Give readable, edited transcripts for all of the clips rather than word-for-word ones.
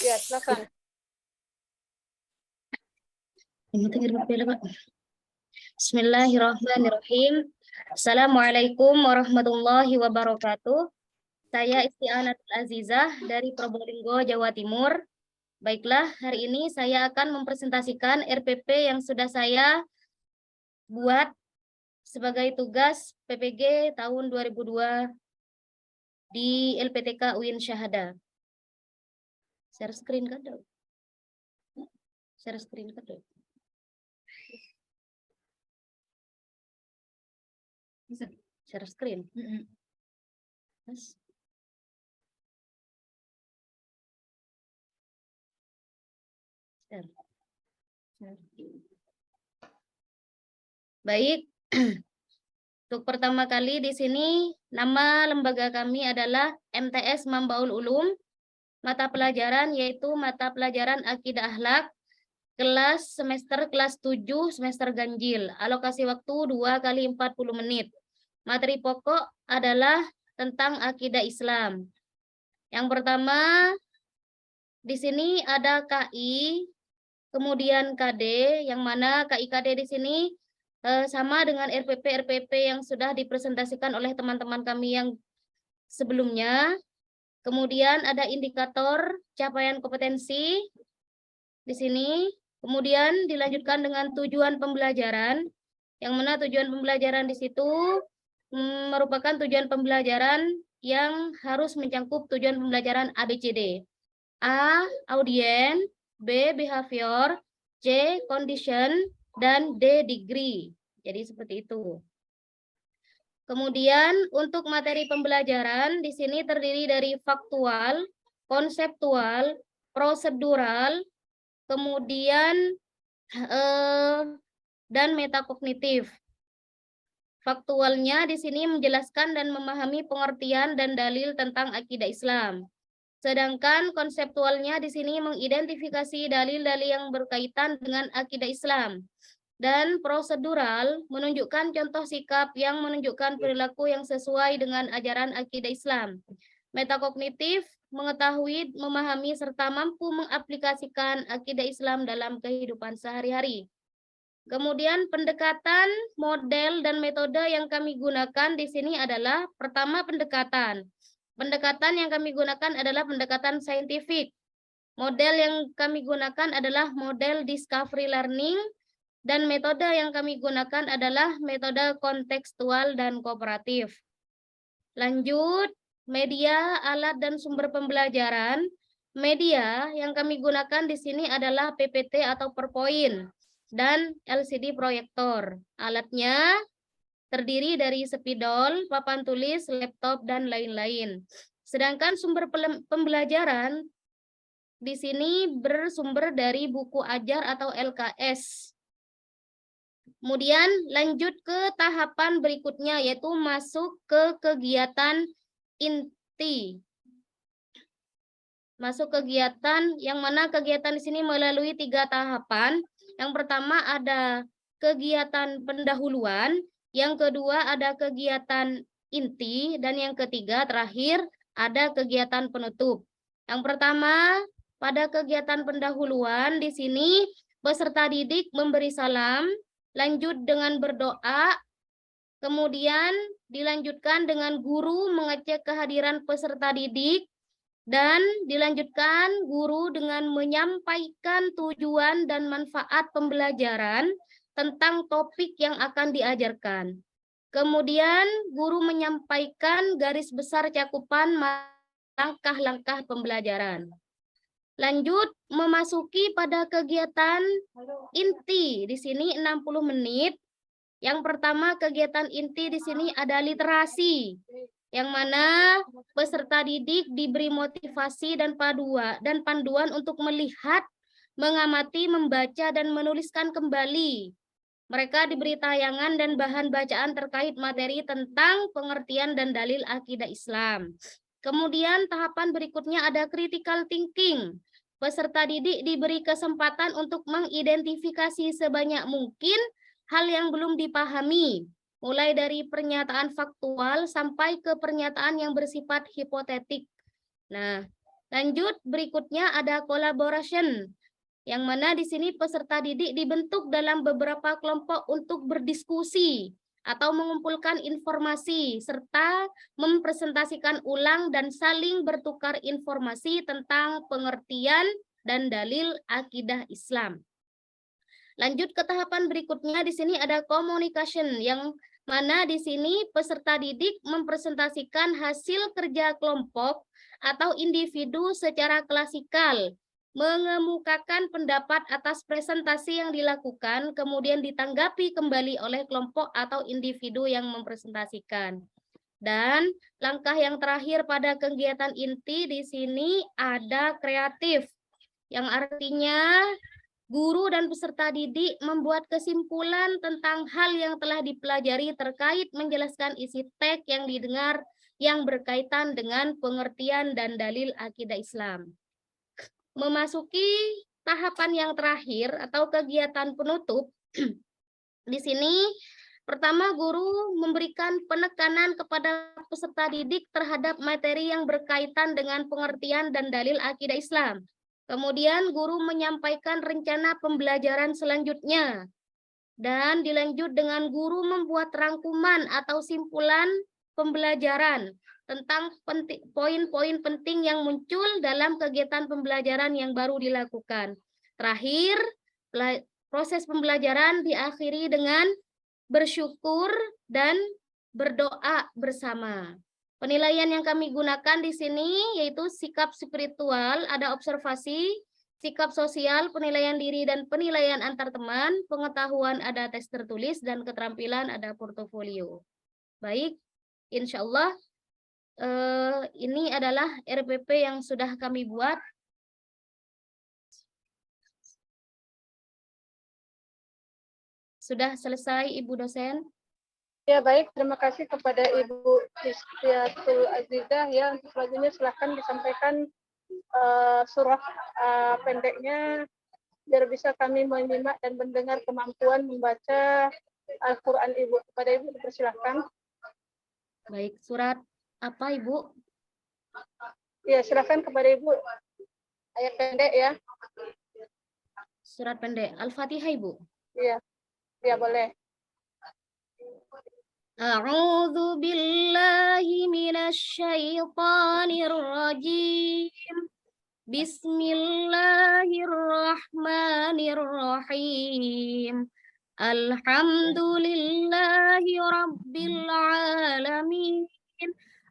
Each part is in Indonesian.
Ya, silakan. Bismillahirrahmanirrahim. Assalamualaikum warahmatullahi wabarakatuh. Saya Istianatul Azizah dari Probolinggo, Jawa Timur. Baiklah, hari ini saya akan mempresentasikan RPP yang sudah saya buat sebagai tugas PPG tahun 2002 di LPTK UIN Syahada. Share screen kan? Share screen kan? Bisa share screen. Yes. Share. Baik. Untuk pertama kali di sini nama lembaga kami adalah MTS Mambaul Ulum. Mata pelajaran yaitu mata pelajaran Akidah Akhlak kelas 7 semester ganjil. Alokasi waktu 2 kali 40 menit. Materi pokok adalah tentang akidah Islam. Yang pertama di sini ada KI, kemudian KD, yang mana KI KD di sini sama dengan RPP yang sudah dipresentasikan oleh teman-teman kami yang sebelumnya. Kemudian ada indikator capaian kompetensi di sini. Kemudian dilanjutkan dengan tujuan pembelajaran, yang mana tujuan pembelajaran di situ merupakan tujuan pembelajaran yang harus mencakup tujuan pembelajaran ABCD. A. Audien, B. Behavior, C. Condition, dan D. Degree. Jadi seperti itu. Kemudian untuk materi pembelajaran di sini terdiri dari faktual, konseptual, prosedural, kemudian dan metakognitif. Faktualnya di sini menjelaskan dan memahami pengertian dan dalil tentang akidah Islam. Sedangkan konseptualnya di sini mengidentifikasi dalil-dalil yang berkaitan dengan akidah Islam. Dan prosedural menunjukkan contoh sikap yang menunjukkan perilaku yang sesuai dengan ajaran akidah Islam. Metakognitif mengetahui, memahami, serta mampu mengaplikasikan akidah Islam dalam kehidupan sehari-hari. Kemudian pendekatan, model, dan metode yang kami gunakan di sini adalah pertama pendekatan. Pendekatan yang kami gunakan adalah pendekatan saintifik. Model yang kami gunakan adalah model discovery learning, dan metode yang kami gunakan adalah metode kontekstual dan kooperatif. Lanjut, media, alat, dan sumber pembelajaran. Media yang kami gunakan di sini adalah PPT atau PowerPoint dan LCD proyektor. Alatnya terdiri dari spidol, papan tulis, laptop, dan lain-lain. Sedangkan sumber pembelajaran di sini bersumber dari buku ajar atau LKS. Kemudian lanjut ke tahapan berikutnya, yaitu masuk ke kegiatan inti. Masuk kegiatan, yang mana kegiatan di sini melalui 3 tahapan. Yang pertama ada kegiatan pendahuluan, yang kedua ada kegiatan inti, dan yang ketiga terakhir ada kegiatan penutup. Yang pertama, pada kegiatan pendahuluan di sini peserta didik memberi salam, lanjut dengan berdoa, kemudian dilanjutkan dengan guru mengecek kehadiran peserta didik, dan dilanjutkan guru dengan menyampaikan tujuan dan manfaat pembelajaran tentang topik yang akan diajarkan. Kemudian guru menyampaikan garis besar cakupan langkah-langkah pembelajaran. Lanjut memasuki pada kegiatan inti. Di sini 60 menit. Yang pertama kegiatan inti di sini ada literasi, yang mana peserta didik diberi motivasi dan panduan untuk melihat, mengamati, membaca, dan menuliskan kembali. Mereka diberi tayangan dan bahan bacaan terkait materi tentang pengertian dan dalil akidah Islam. Kemudian tahapan berikutnya ada critical thinking. Peserta didik diberi kesempatan untuk mengidentifikasi sebanyak mungkin hal yang belum dipahami, mulai dari pernyataan faktual sampai ke pernyataan yang bersifat hipotetik. Nah, Lanjut, berikutnya ada collaboration, yang mana di sini peserta didik dibentuk dalam beberapa kelompok untuk berdiskusi atau mengumpulkan informasi serta mempresentasikan ulang dan saling bertukar informasi tentang pengertian dan dalil akidah Islam. Lanjut ke tahapan berikutnya, di sini ada communication, yang mana di sini peserta didik mempresentasikan hasil kerja kelompok atau individu secara klasikal, mengemukakan pendapat atas presentasi yang dilakukan, kemudian ditanggapi kembali oleh kelompok atau individu yang mempresentasikan. Dan langkah yang terakhir pada kegiatan inti di sini ada kreatif, yang artinya guru dan peserta didik membuat kesimpulan tentang hal yang telah dipelajari terkait menjelaskan isi teks yang didengar yang berkaitan dengan pengertian dan dalil akidah Islam. Memasuki tahapan yang terakhir atau kegiatan penutup, di sini pertama guru memberikan penekanan kepada peserta didik terhadap materi yang berkaitan dengan pengertian dan dalil akidah Islam. Kemudian guru menyampaikan rencana pembelajaran selanjutnya. Dan dilanjut dengan guru membuat rangkuman atau simpulan pembelajaran tentang poin-poin penting yang muncul dalam kegiatan pembelajaran yang baru dilakukan. Terakhir, proses pembelajaran diakhiri dengan bersyukur dan berdoa bersama. Penilaian yang kami gunakan di sini yaitu sikap spiritual, ada observasi, sikap sosial, penilaian diri dan penilaian antar teman, pengetahuan ada tes tertulis, dan keterampilan ada portofolio. Baik, insya Allah ini adalah RPP yang sudah kami buat. Sudah selesai, Ibu dosen? Ya, baik. Terima kasih kepada Ibu Istiatul Azizah. Ya, untuk selanjutnya silakan disampaikan surah pendeknya biar bisa kami menyimak dan mendengar kemampuan membaca Al-Quran Ibu. Kepada Ibu dipersilakan. Baik, surat apa Ibu? Ya, silakan kepada Ibu. Ayat pendek ya. Surat pendek Al-Fatihah Ibu. Iya. Ya, boleh. A'udzu billahi minasy syaithanir rajim. Bismillahirrahmanirrahim. Alhamdulillahi rabbil alamin.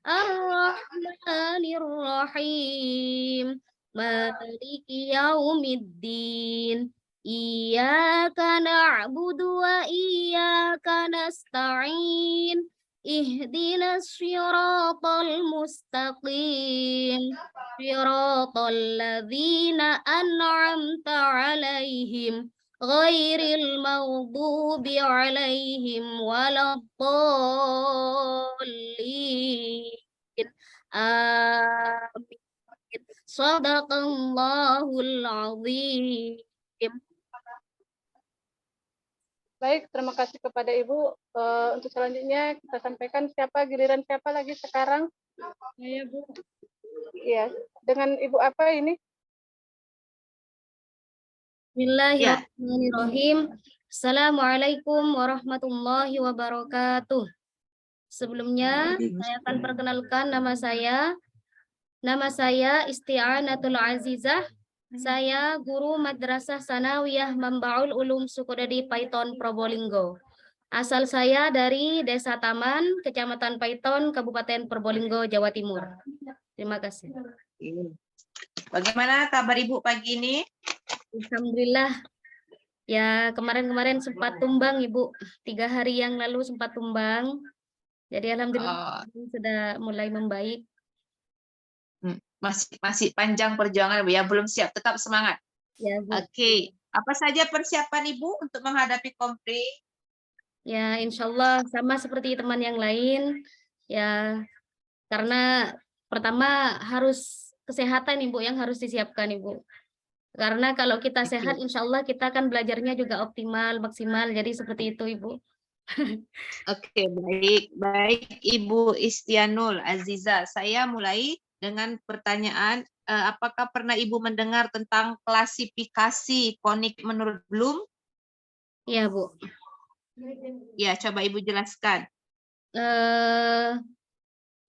Ar-Rahmanir-Rahim. Maliki yaumiddin. Iyyaka na'budu wa iyyaka nasta'in. Ihdinas siratal mustaqim. Siratal ladzina an'amta 'alaihim ghairil maghdubi 'alaihim waladdallin. Amin. Shadaqallahul azim. Baik, terima kasih kepada Ibu. Untuk selanjutnya kita sampaikan giliran siapa lagi sekarang? Iya, Bu. Iya, dengan Ibu apa ini? Bismillahirrahmanirrahim. Assalamualaikum warahmatullahi wabarakatuh. Sebelumnya, saya akan perkenalkan nama saya. Nama saya Isti'anatul Azizah. Saya guru Madrasah Sanawiyah Mambaul Ulum Sukodadi Paiton Probolinggo. Asal saya dari Desa Taman, Kecamatan Paiton, Kabupaten Probolinggo, Jawa Timur. Terima kasih. Bagaimana kabar Ibu pagi ini? Alhamdulillah. Ya, kemarin-kemarin sempat tumbang, Ibu. 3 hari yang lalu sempat tumbang. Jadi alhamdulillah sudah mulai membaik. Masih panjang perjuangan Bu ya, belum siap, tetap semangat. Ya, Bu. Oke. Apa saja persiapan Ibu untuk menghadapi kompre? Ya, insya Allah sama seperti teman yang lain. Ya, karena pertama harus kesehatan Ibu yang harus disiapkan Ibu. Karena kalau kita sehat, insya Allah kita akan belajarnya juga optimal, maksimal. Jadi seperti itu Ibu. Oke, baik Ibu Istianul Aziza. Saya mulai dengan pertanyaan apakah pernah Ibu mendengar tentang klasifikasi konik menurut Bloom? Ya, Bu. Ya, coba Ibu jelaskan.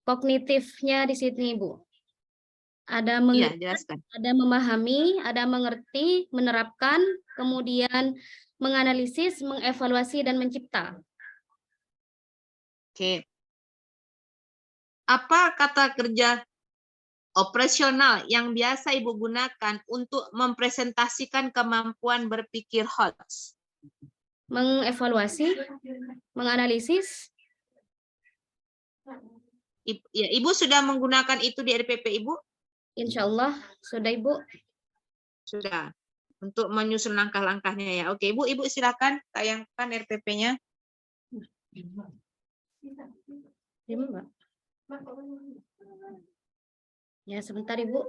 Kognitifnya di sini, Bu. Ada Iya, mengingat, jelaskan. ada memahami, ada mengerti, menerapkan, kemudian menganalisis, mengevaluasi, dan mencipta. Oke. Apa kata kerja operasional yang biasa Ibu gunakan untuk mempresentasikan kemampuan berpikir Hodge? Mengevaluasi, menganalisis. Ya, Ibu sudah menggunakan itu di RPP Ibu? Insya Allah sudah, Ibu. Sudah. Untuk menyusun langkah-langkahnya ya. Oke, Ibu silakan tayangkan RPP-nya. Ya, sebentar, Ibu.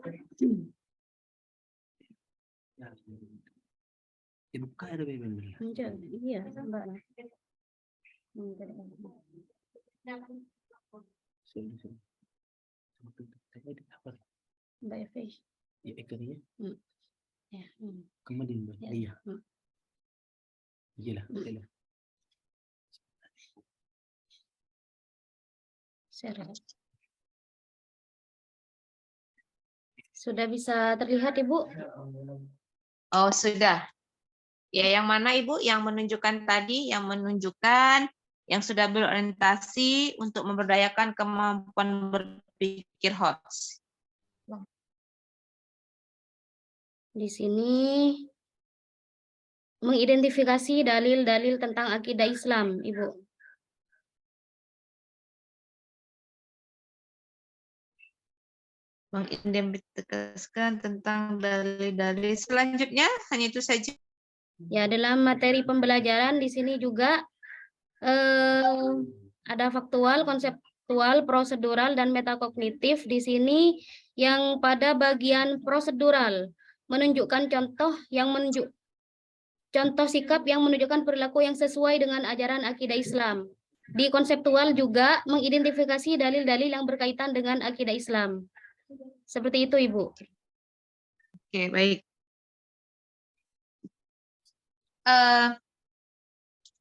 Dibuka RPP-nya. Iya, Mbak. Mbak Evi. Ya, ikannya. Ya. Kemudian, Mbak. Iya. Iyalah, iyalah. Share. Sudah bisa terlihat, Ibu? Oh, sudah. Ya, yang mana Ibu? Yang menunjukkan tadi, yang menunjukkan yang sudah berorientasi untuk memberdayakan kemampuan berpikir Hodge. Di sini mengidentifikasi dalil-dalil tentang akidah Islam, Ibu. Mengidentifikasikan tentang dalil-dalil. Selanjutnya hanya itu saja. Ya, dalam materi pembelajaran di sini juga ada faktual, konseptual, prosedural, dan metakognitif di sini yang pada bagian prosedural menunjukkan contoh sikap yang menunjukkan perilaku yang sesuai dengan ajaran akidah Islam. Di konseptual juga mengidentifikasi dalil-dalil yang berkaitan dengan akidah Islam. Seperti itu, Ibu. Oke, baik.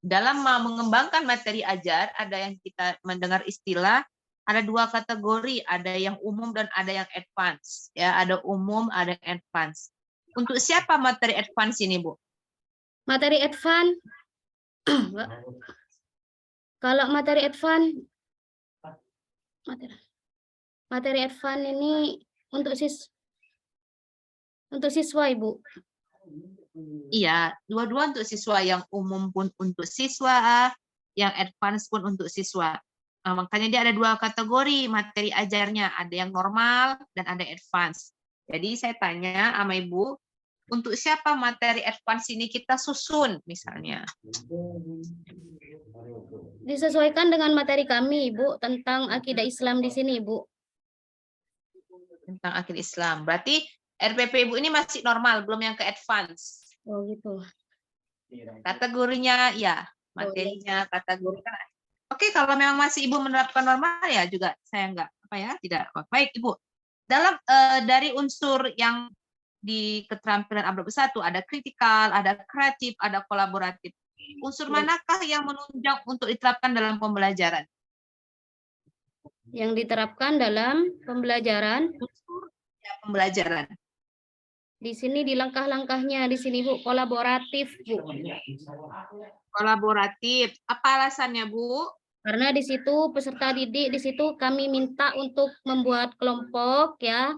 Dalam mengembangkan materi ajar, ada yang kita mendengar istilah, ada dua kategori, ada yang umum dan ada yang advance. Ya, ada umum, ada yang advance. Untuk siapa materi advance ini, Bu? Materi advance, kalau materi advance ini untuk siswa, Ibu. Iya, dua-dua untuk siswa, yang umum pun untuk siswa, yang advance pun untuk siswa. Nah, makanya dia ada dua kategori materi ajarnya, ada yang normal dan ada advance. Jadi saya tanya sama Ibu, untuk siapa materi advance ini kita susun misalnya? Disesuaikan dengan materi kami, Ibu, tentang akidah Islam di sini, Ibu. Tentang akidah Islam. Berarti RPP Ibu ini masih normal, belum yang ke advance. Oh, gitu. Kategorinya ya, materinya, kategorinya. Oke, kalau memang masih Ibu menerapkan normal ya juga saya enggak tidak. Baik, Ibu. Dalam dari unsur yang di keterampilan abad 1 ada kritikal, ada kreatif, ada kolaboratif. Unsur manakah yang menunjang untuk diterapkan dalam pembelajaran? Yang diterapkan dalam pembelajaran. Unsur ya, pembelajaran. Di sini di langkah-langkahnya di sini, Bu, kolaboratif, Bu. Kolaboratif. Apa alasannya, Bu? Karena di situ peserta didik di situ kami minta untuk membuat kelompok ya.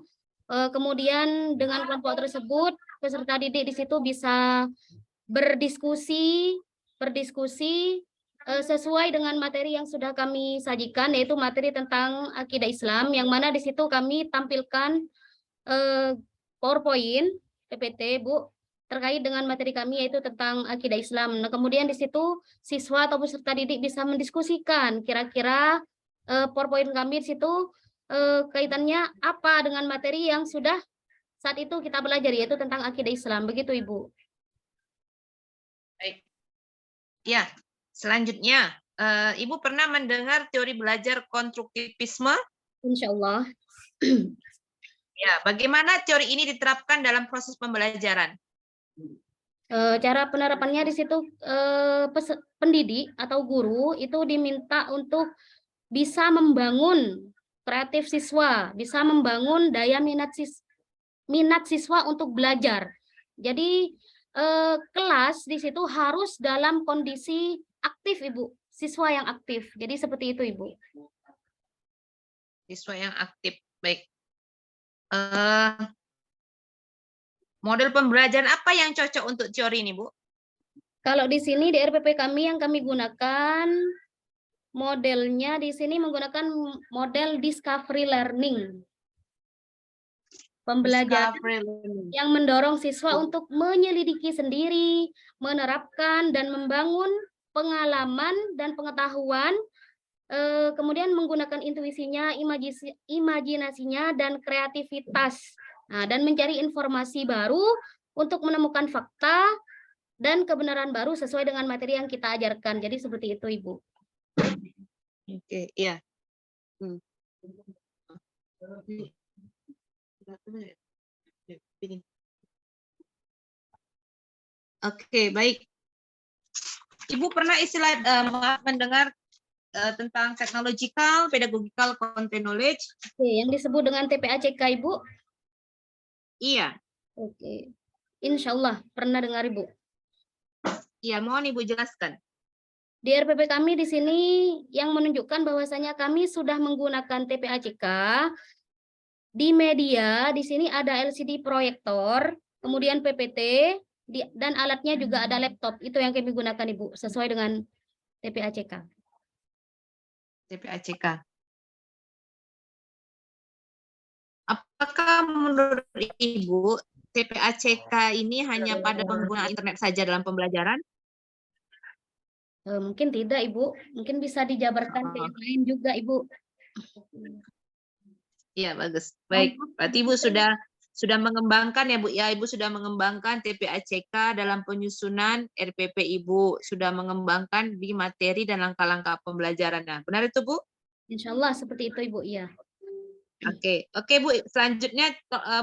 Kemudian dengan kelompok tersebut peserta didik di situ bisa berdiskusi sesuai dengan materi yang sudah kami sajikan, yaitu materi tentang akidah Islam, yang mana di situ kami tampilkan PowerPoint, PPT, Bu, terkait dengan materi kami yaitu tentang akidah Islam. Nah, kemudian di situ siswa atau peserta didik bisa mendiskusikan kira-kira PowerPoint kami di situ kaitannya apa dengan materi yang sudah saat itu kita belajar, yaitu tentang akidah Islam. Begitu, Ibu. Baik. Ya, selanjutnya, Ibu pernah mendengar teori belajar konstruktivisme? Insya Allah. Ya, bagaimana teori ini diterapkan dalam proses pembelajaran? Cara penerapannya di situ pendidik atau guru itu diminta untuk bisa membangun kreatif siswa, bisa membangun daya minat siswa untuk belajar. Jadi kelas di situ harus dalam kondisi aktif, Ibu, siswa yang aktif. Jadi seperti itu, Ibu. Siswa yang aktif, baik. Model pembelajaran apa yang cocok untuk teori ini, Bu? Kalau di sini di RPP kami yang kami gunakan modelnya di sini menggunakan model discovery learning. Pembelajaran Discovery learning. yang mendorong siswa untuk menyelidiki sendiri, menerapkan dan membangun pengalaman dan pengetahuan, kemudian menggunakan intuisinya, imajinasinya, dan kreativitas. Nah, dan mencari informasi baru untuk menemukan fakta dan kebenaran baru sesuai dengan materi yang kita ajarkan. Jadi seperti itu, Ibu. Oke, iya. Oke, baik. Ibu pernah mendengar tentang technological, pedagogical, content knowledge? Oke, yang disebut dengan TPACK, Ibu? Iya. Oke. Insya Allah pernah dengar, Ibu. Iya, mohon Ibu jelaskan. Di RPP kami di sini yang menunjukkan bahwasanya kami sudah menggunakan TPACK. Di media di sini ada LCD proyektor, kemudian PPT, dan alatnya juga ada laptop. Itu yang kami gunakan, Ibu, sesuai dengan TPACK. TPACK. Apakah menurut Ibu TPACK ini hanya pada penggunaan internet saja dalam pembelajaran? Mungkin tidak, Ibu. Mungkin bisa dijabarkan ke yang lain juga, Ibu. Iya, bagus. Baik, berarti Ibu sudah mengembangkan ya, Bu. Ya, Ibu sudah mengembangkan TPACK dalam penyusunan RPP Ibu, sudah mengembangkan di materi dan langkah-langkah pembelajarannya. Benar itu, Bu? Insya Allah seperti itu, Ibu. Iya. Oke, Bu. Selanjutnya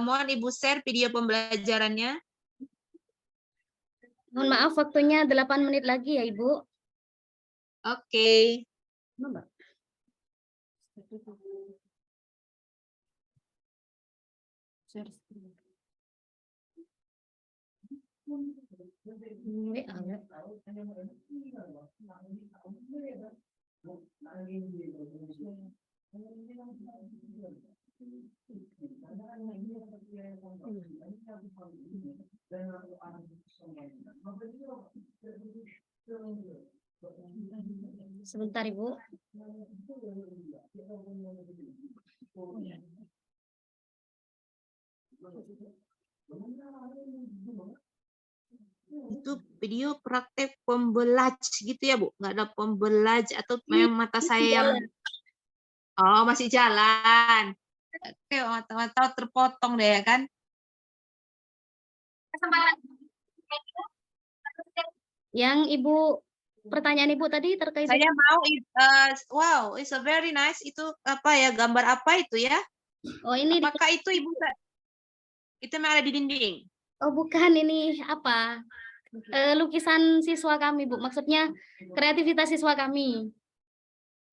mohon Ibu share video pembelajarannya. Mohon maaf, waktunya 8 menit lagi ya, Ibu. Oke. Sebentar, Ibu. Itu video praktek pembelaj gitu ya, Bu? Nggak ada pembelaj atau memang mata saya yang... Oh, masih jalan. Oke, mata-mata terpotong deh, ya kan? Yang Ibu, pertanyaan Ibu tadi terkait... Saya mau, wow, it's a very nice. Itu apa ya, gambar apa itu ya? Oh, ini... Apakah itu Ibu? Itu yang ada di dinding? Oh, bukan, ini apa? Lukisan siswa kami, Bu. Maksudnya kreativitas siswa kami.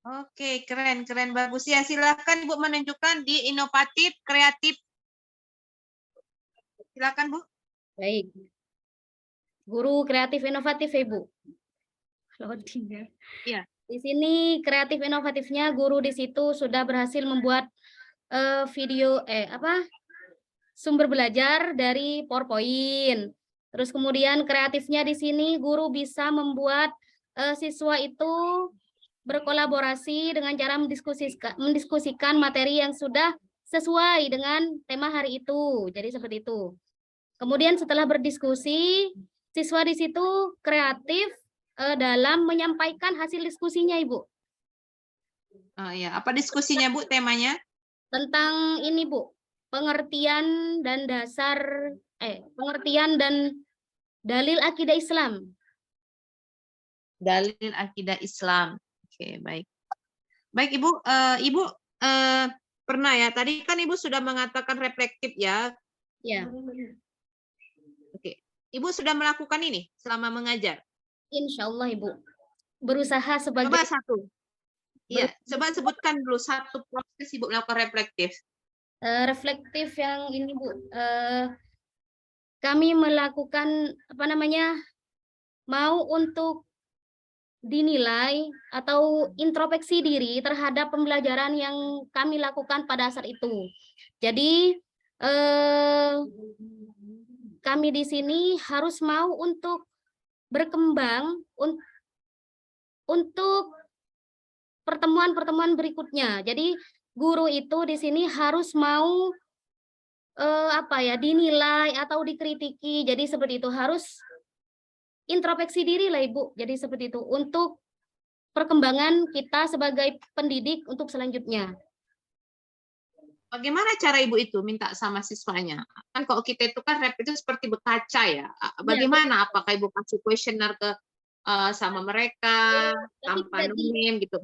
Oke, keren, bagus ya. Silakan Ibu menunjukkan di inovatif, kreatif. Silakan, Bu. Baik. Guru kreatif inovatif, Ibu. Iya. Di sini kreatif inovatifnya guru di situ sudah berhasil membuat video sumber belajar dari PowerPoint. Terus kemudian kreatifnya di sini guru bisa membuat siswa itu berkolaborasi dengan cara mendiskusikan materi yang sudah sesuai dengan tema hari itu. Jadi seperti itu. Kemudian setelah berdiskusi, siswa di situ kreatif dalam menyampaikan hasil diskusinya, Ibu. Oh iya, apa diskusinya, Bu, temanya? Tentang ini, Bu, pengertian dan dalil akidah Islam. Dalil akidah Islam. Oke, baik. Baik, Ibu. Ibu Pernah ya. Tadi kan Ibu sudah mengatakan reflektif ya. Ya, Oke. Ibu sudah melakukan ini selama mengajar. insya Allah Ibu. Berusaha sebagai Coba satu. Iya, coba sebutkan dulu satu proses Ibu melakukan reflektif. reflektif yang ini Bu. Kami melakukan apa namanya, mau untuk dinilai atau introspeksi diri terhadap pembelajaran yang kami lakukan pada saat itu. Jadi kami di sini harus mau untuk berkembang untuk pertemuan-pertemuan berikutnya. Jadi guru itu di sini harus mau dinilai atau dikritiki. Jadi seperti itu, harus introspeksi diri lah Ibu. Jadi seperti itu untuk perkembangan kita sebagai pendidik untuk selanjutnya. Bagaimana cara Ibu itu minta sama siswanya? Kan kalau kita itu kan rep itu seperti berkaca ya. Bagaimana? Apakah Ibu kasih kuesioner ke sama mereka tanpa name gitu?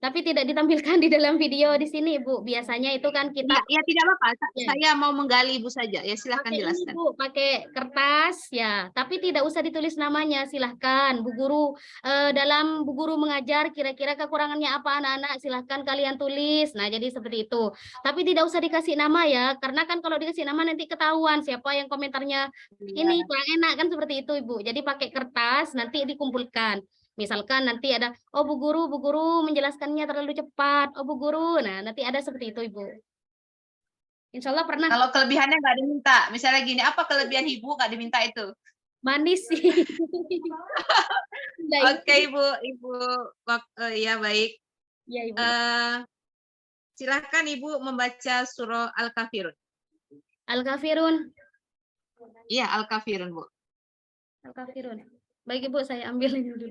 Tapi tidak ditampilkan di dalam video di sini, Bu. Biasanya itu kan kita ya tidak apa-apa. Saya mau menggali Ibu saja. Ya silahkan jelaskan. Bu, pakai kertas ya, tapi tidak usah ditulis namanya. Silahkan Bu Guru, dalam Bu Guru mengajar kira-kira kekurangannya apa anak-anak, silahkan kalian tulis. Nah, jadi seperti itu. Tapi tidak usah dikasih nama ya, karena kan kalau dikasih nama nanti ketahuan siapa yang komentarnya ini kurang enak kan, seperti itu Ibu. Jadi pakai kertas nanti dikumpulkan. Misalkan nanti ada, oh Bu Guru menjelaskannya terlalu cepat. Oh Bu Guru, nah nanti ada seperti itu Ibu. Insya Allah pernah. Kalau kelebihannya nggak diminta, misalnya gini, apa kelebihan Ibu nggak diminta itu? Manis sih. Oke Ibu, ya baik. Ya, Ibu. Silakan Ibu membaca surah Al-Kafirun. Al-Kafirun. Iya, Al-Kafirun Bu. Al-Kafirun. Baik Ibu, saya ambil ini dulu.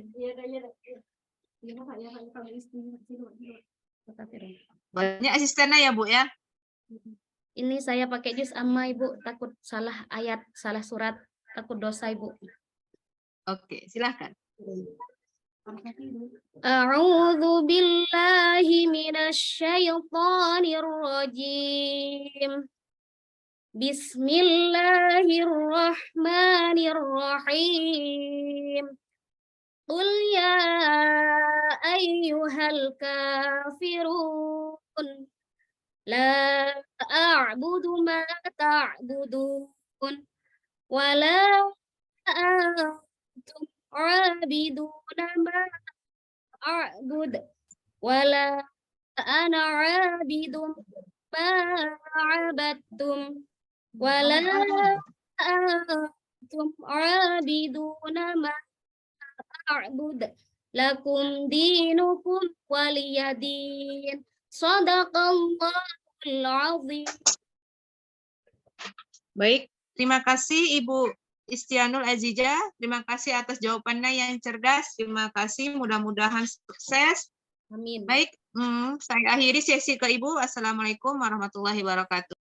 Al-Kafirun. Banyak asistennya ya Bu ya. Ini saya pakai juz amma Ibu, takut salah ayat, salah surat, takut dosa Ibu. Oke, silakan. A'udzu billahi minasyaitonir rajim. Bismillahirrahmanirrahim. Qul ya ayyuhal kafirun la a'budu ma ta'budun wa la antum 'abiduna ma a'bud wa la ana 'abidun ma 'abadtum wa la antum 'abiduna ma a'bud lakum dinukum waliyadin. Shadaqallahul azim. Baik, terima kasih Ibu Istianul Azizah. Terima kasih atas jawabannya yang cerdas. Terima kasih, mudah-mudahan sukses. Amin. Baik, saya akhiri sesi ke Ibu. Assalamualaikum warahmatullahi wabarakatuh.